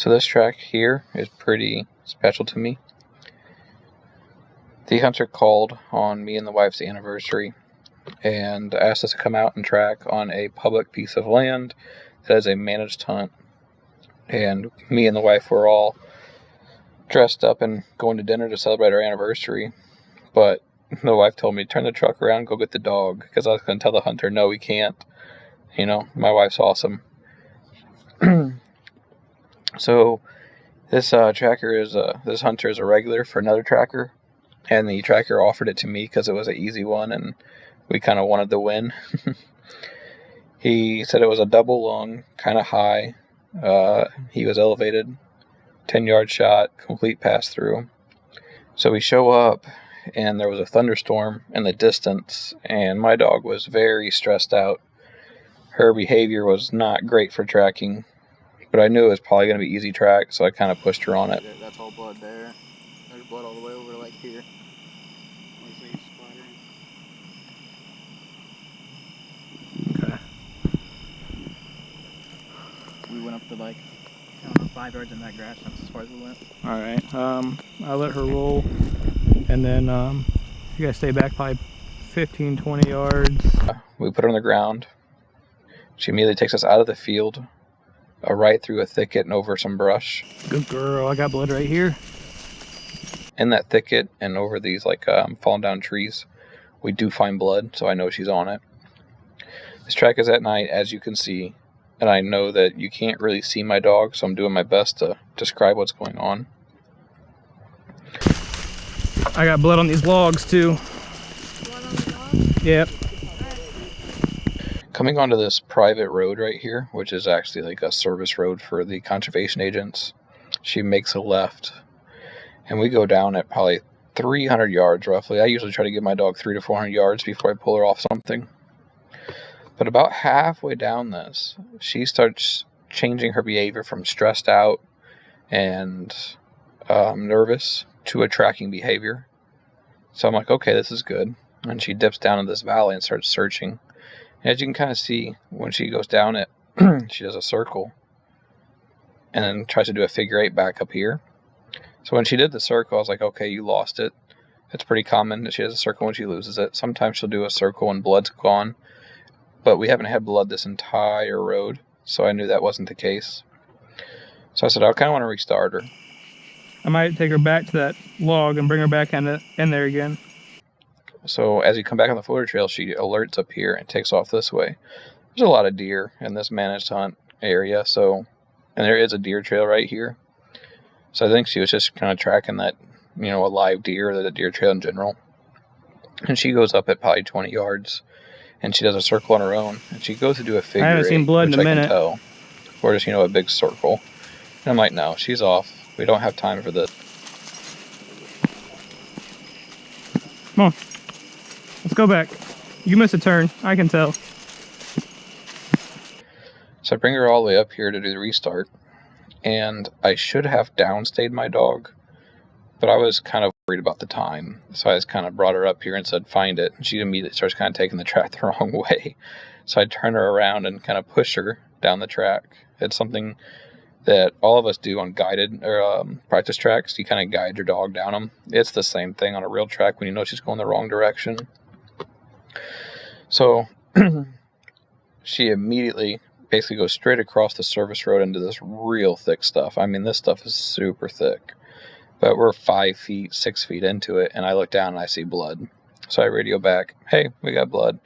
So this track here is pretty special to me. The hunter called on me and the wife's anniversary and asked us to come out and track on a public piece of land that is a managed hunt. And me and the wife were all dressed up and going to dinner to celebrate our anniversary. But the wife told me, turn the truck around, go get the dog, because I was going to tell the hunter, no, we can't. You know, my wife's awesome. So this tracker is this hunter is a regular for another tracker, and the tracker offered it to me because it was an easy one, and we kind of wanted the win. He said it was a double lung, kind of high. He was elevated, 10-yard shot, complete pass through. So we show up, and there was a thunderstorm in the distance, and my dog was very stressed out. Her behavior was not great for tracking, but I knew it was probably going to be easy track, so I kind of pushed her on it. That's all blood there. There's blood all the way over like here. Okay. We went up to like, I don't know, 5 yards in that grass. That's as far as we went. All right. I'll let her roll, and then you guys stay back probably 15, 20 yards. We put her on the ground. She immediately takes us out of the field, right through a thicket and over some brush. Good girl. I got blood right here. In that thicket and over these like fallen down trees, we do find blood, so I know she's on it. This track is at night, as you can see, and I know that you can't really see my dog, so I'm doing my best to describe what's going on. I got blood on these logs too. Blood on the dog? Yep. Coming onto this private road right here, which is actually like a service road for the conservation agents, she makes a left, and we go down at probably 300 yards roughly. I usually try to give my dog 300 to 400 yards before I pull her off something. But about halfway down this, she starts changing her behavior from stressed out and nervous to a tracking behavior. So I'm like, okay, this is good. And she dips down in this valley and starts searching. And as you can kind of see, when she goes down it, she does a circle and then tries to do a figure 8 back up here. So when she did the circle, I was like, okay, you lost it. It's pretty common that she does a circle when she loses it. Sometimes she'll do a circle and blood's gone. But we haven't had blood this entire road, so I knew that wasn't the case. So I said, I kind of want to restart her. I might take her back to that log and bring her back in there again. So as you come back on the Florida trail, she alerts up here and takes off this way. There's a lot of deer in this managed hunt area, and there is a deer trail right here. So I think she was just kind of tracking that, you know, a live deer or the deer trail in general. And she goes up at probably 20 yards. And she does a circle on her own. And she goes to do a figure 8. I haven't seen blood in a minute. Tell, or just, you know, a big circle. And I'm like, no, she's off. We don't have time for this. Come on. Let's go back. You missed a turn. I can tell. So I bring her all the way up here to do the restart. And I should have downstayed my dog. But I was kind of worried about the time. So I just kind of brought her up here and said, find it. And she immediately starts kind of taking the track the wrong way. So I turn her around and kind of push her down the track. It's something that all of us do on guided or practice tracks. You kind of guide your dog down them. It's the same thing on a real track when you know she's going the wrong direction. So she immediately basically goes straight across the service road into this real thick stuff. I mean, this stuff is super thick. But we're 5 feet, 6 feet into it, and I look down and I see blood. So I radio back, hey, we got blood.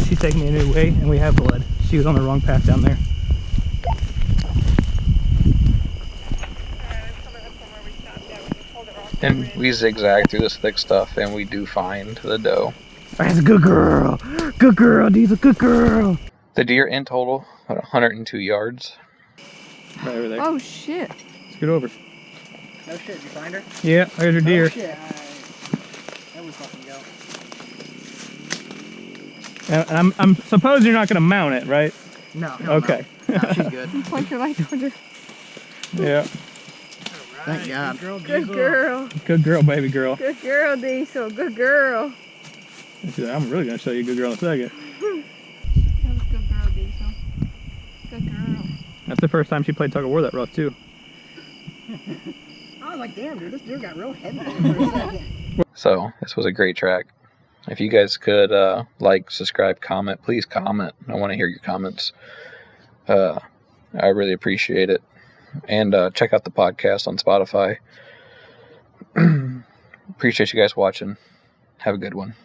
She's taking me a new way, and we have blood. She was on the wrong path down there. And we zigzag through this thick stuff, and we do find the doe. That's a good girl. Good girl, Dee's a good girl. The deer in total, about 102 yards. Right over there. Oh, shit. Let's get over. No shit, did you find her? Yeah, there's her deer. Oh shit. That was fucking go. And I'm supposing you're not going to mount it, right? No. Okay. No, she's good. Point your light towards her. Yeah. Thank God. Good girl. Good girl, baby girl. Good girl, Diesel. Good girl. I'm really going to show you a good girl in a second. That was good girl, Diesel. Good girl. That's the first time she played tug of war that rough, too. I was like, damn, dude, this deer got real heavy for a second. So this was a great track. If you guys could like, subscribe, comment, please comment. I want to hear your comments. I really appreciate it. And check out the podcast on Spotify. Appreciate you guys watching. Have a good one.